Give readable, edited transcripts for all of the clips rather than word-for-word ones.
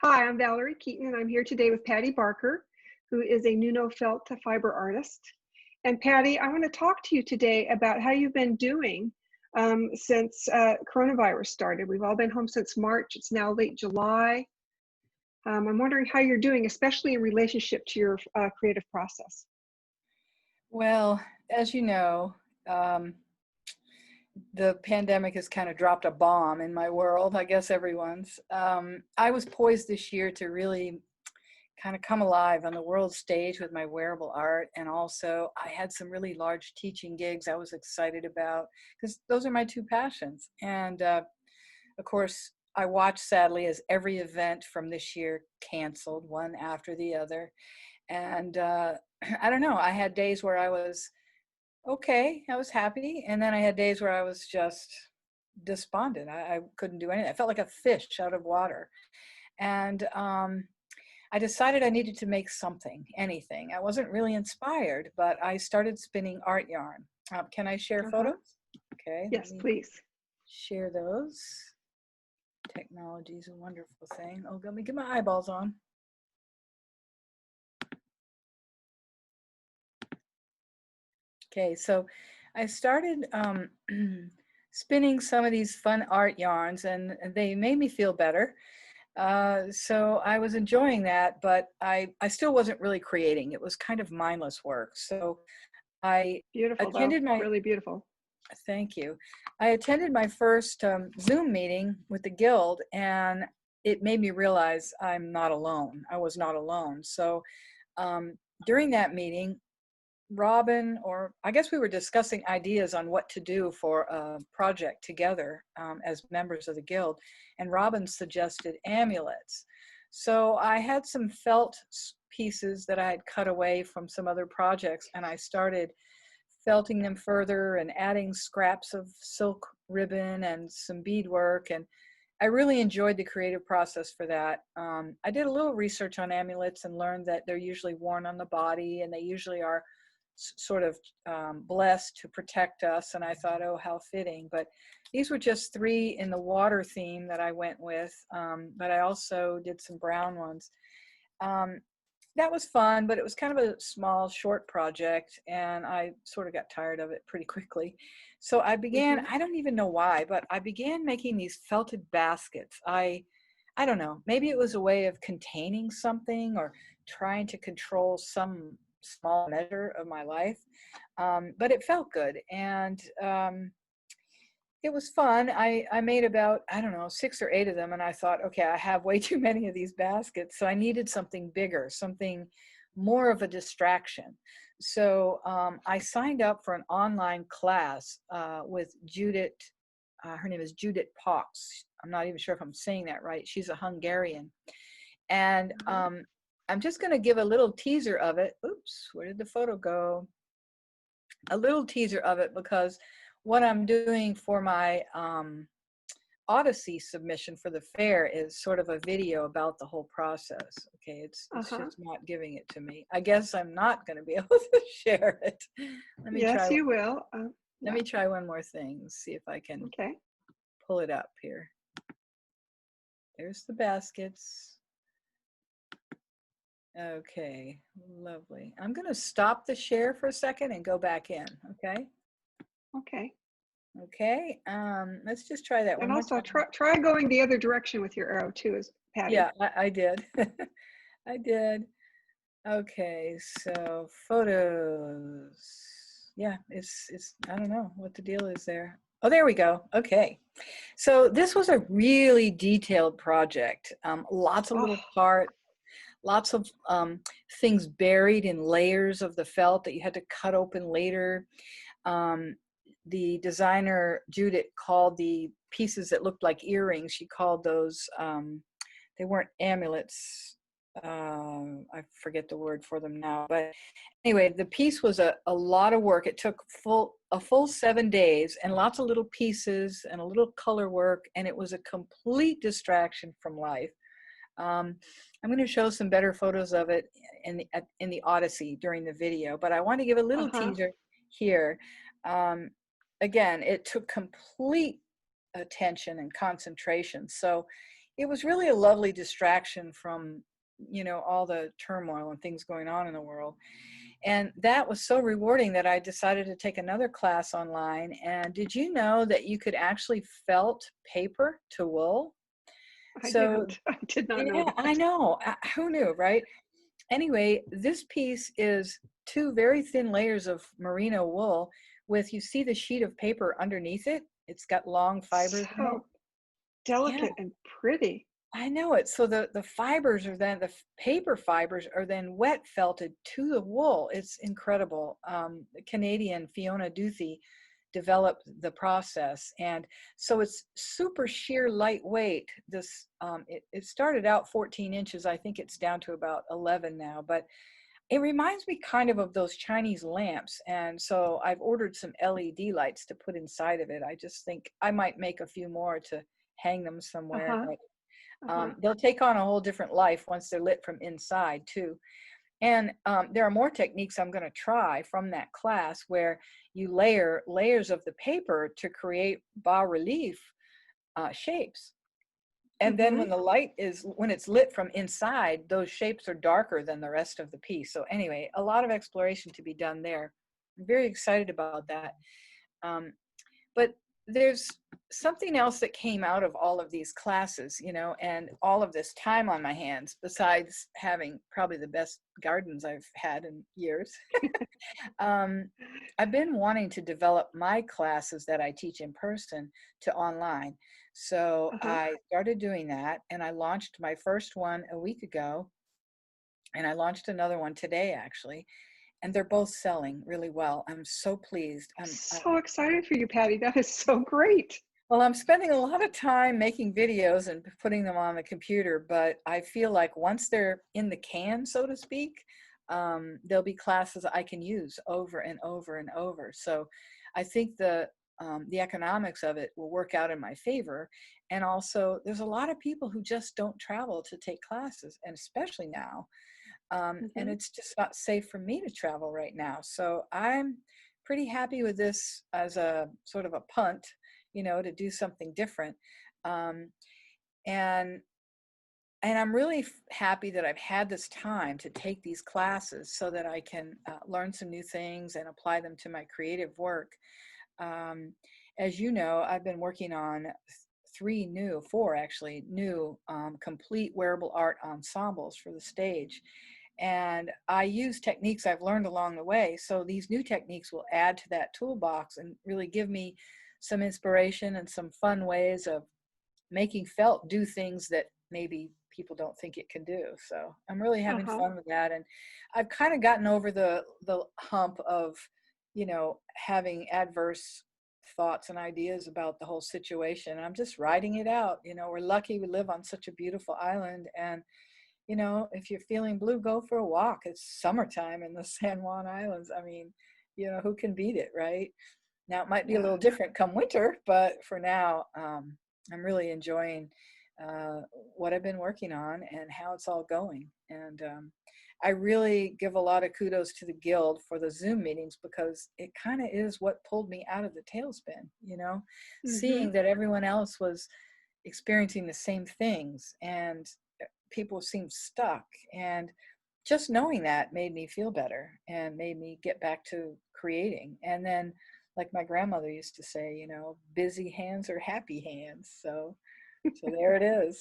Hi, I'm Valerie Keaton, and I'm here today with Patti Barker, who is a Nuno felt to fiber artist. And Patti, I want to talk to you today about how you've been doing since coronavirus started. We've all been home since March. It's now late July. I'm wondering how you're doing, especially in relationship to your creative process. Well, as you know, um, the pandemic has kind of dropped a bomb in my world, I guess everyone's. I was poised this year to really kind of come alive on the world stage with my wearable art. And also, I had some really large teaching gigs I was excited about because those are my two passions. And of course, I watched sadly as every event from this year canceled one after the other. And I don't know, I had days where I was okay, I was happy. And then I had days where I was just despondent. I couldn't do anything. I felt like a fish out of water. And I decided I needed to make something, anything. I wasn't really inspired, but I started spinning art yarn. Can I share Uh-huh. photos? Okay, let Yes, me please. share those. Technology is a wonderful thing. Oh, let me get my eyeballs on. Okay, so I started spinning some of these fun art yarns, and they made me feel better. So I was enjoying that, but I still wasn't really creating. It was kind of mindless work. So I Beautiful, though. attended my, Really beautiful. thank you. I attended my first Zoom meeting with the Guild, and it made me realize I'm not alone. I was not alone. So during that meeting, Robin, or I guess we were discussing ideas on what to do for a project together as members of the Guild, and Robin suggested amulets. So I had some felt pieces that I had cut away from some other projects, and I started felting them further and adding scraps of silk ribbon and some beadwork, and I really enjoyed the creative process for that. I did a little research on amulets and learned that they're usually worn on the body, and they usually are sort of blessed to protect us. And I thought, oh, how fitting. But these were just three in the water theme that I went with. But I also did some brown ones. Um, that was fun, but it was kind of a small, short project, and I sort of got tired of it pretty quickly. So I began, Hmm. I don't even know why, but I began making these felted baskets. I don't know, maybe it was a way of containing something or trying to control some small measure of my life. But it felt good. And it was fun. I made about, I don't know, 6 or 8 of them. And I thought, okay, I have way too many of these baskets. So I needed something bigger, something more of a distraction. So I signed up for an online class with Judith. Her name is Judith Pox. I'm not even sure if I'm saying that right. She's a Hungarian. And Uh-huh. I'm just going to give a little teaser of it. Oops, where did the photo go? A little teaser of it, because what I'm doing for my Odyssey submission for the fair is sort of a video about the whole process. Okay, it's Uh-huh. just not giving it to me. I guess I'm not going to be able to share it. Let me Yes, try. you will. Let Yeah. me try one more thing. See if I can Okay. pull it up here. There's the baskets. Okay, lovely. I'm going to stop the share for a second and go back in. Okay. Okay. Okay. Let's just try that And one more also time. try going the other direction with your arrow too, as Patti. Yeah, I did. I did. Okay, so photos. Yeah, it's I don't know what the deal is there. Oh, there we go. Okay. So this was a really detailed project. Lots of Oh, little parts, lots of things buried in layers of the felt that you had to cut open later. Um, the designer Judith called the pieces that looked like earrings, she called those, they weren't amulets. I forget the word for them now, but anyway, the piece was a lot of work. It took a full 7 days and lots of little pieces and a little color work, and it was a complete distraction from life. I'm going to show some better photos of it in the Odyssey during the video, but I want to give a little uh-huh. teaser here. Um, Again, it took complete attention and concentration. So it was really a lovely distraction from, all the turmoil and things going on in the world. And that was so rewarding that I decided to take another class online. And did you know that you could actually felt paper to wool? I So, didn't. I did not know yeah, I that. know. Who knew, right? Anyway, this piece is two very thin layers of merino wool with, you see the sheet of paper underneath it? It's got long fibers in it. So Yeah, delicate and pretty. I know it. So the fibers are then, the paper fibers are then wet felted to the wool. It's incredible. The Canadian Fiona Duthie developed the process, and so it's super sheer lightweight. This it started out 14 inches. I think it's down to about 11 now, but it reminds me kind of those Chinese lamps. And so I've ordered some LED lights to put inside of it. I just think I might make a few more to hang them somewhere, Uh-huh. but Uh-huh. they'll take on a whole different life once they're lit from inside too. And there are more techniques I'm going to try from that class where you layer layers of the paper to create bas relief shapes. And then Mm-hmm. when it's lit from inside, those shapes are darker than the rest of the piece. So anyway, a lot of exploration to be done there. I'm very excited about that. Um, but there's something else that came out of all of these classes, and all of this time on my hands, besides having probably the best gardens I've had in years. um, I've been wanting to develop my classes that I teach in person to online. So Uh-huh. I started doing that, and I launched my first one a week ago, and I launched another one today, actually. And they're both selling really well. I'm so pleased. So excited for you, Patty. That is so great. Well, I'm spending a lot of time making videos and putting them on the computer, but I feel like once they're in the can, so to speak, there'll be classes I can use over and over and over. So I think the economics of it will work out in my favor. And also, there's a lot of people who just don't travel to take classes, and especially now. And Mm-hmm. it's just not safe for me to travel right now. So I'm pretty happy with this as a sort of a punt, to do something different. Um, and I'm really happy that I've had this time to take these classes so that I can learn some new things and apply them to my creative work. Um, as you know, I've been working on four actually new complete wearable art ensembles for the stage. And I use techniques I've learned along the way. So these new techniques will add to that toolbox and really give me some inspiration and some fun ways of making felt do things that maybe people don't think it can do. So I'm really having Uh-huh. fun with that. And I've kind of gotten over the hump of, having adverse thoughts and ideas about the whole situation. I'm just riding it out. We're lucky we live on such a beautiful island, and if you're feeling blue, go for a walk. It's summertime in the San Juan Islands. I mean, who can beat it, right? Now, it might be a Yeah. little different come winter, but for now, I'm really enjoying what I've been working on and how it's all going. And I really give a lot of kudos to the Guild for the Zoom meetings, because it kind of is what pulled me out of the tailspin, Mm-hmm. seeing that everyone else was experiencing the same things, and people seemed stuck. And just knowing that made me feel better and made me get back to creating. And then, like my grandmother used to say, busy hands are happy hands. So there it is.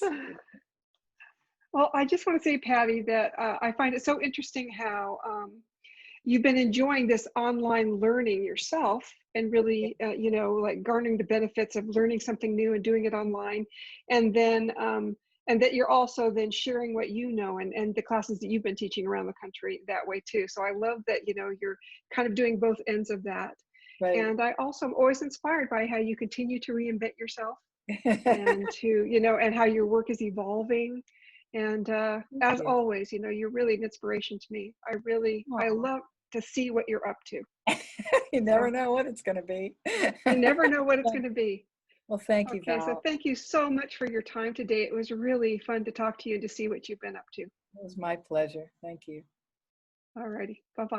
Well, I just want to say, Patty, that I find it so interesting how you've been enjoying this online learning yourself and really, like garnering the benefits of learning something new and doing it online. And then, and that you're also then sharing what you know and the classes that you've been teaching around the country that way too. So I love that, you're kind of doing both ends of that. Right. And I also am always inspired by how you continue to reinvent yourself and to, and how your work is evolving. And Thank as you. always, you're really an inspiration to me. I Aw. love to see what you're up to. You never So know what it's going to be. you never know what it's going to be. Well, thank you, Okay, so Val. thank you so much for your time today. It was really fun to talk to you and to see what you've been up to. It was my pleasure. Thank you. All righty, bye-bye.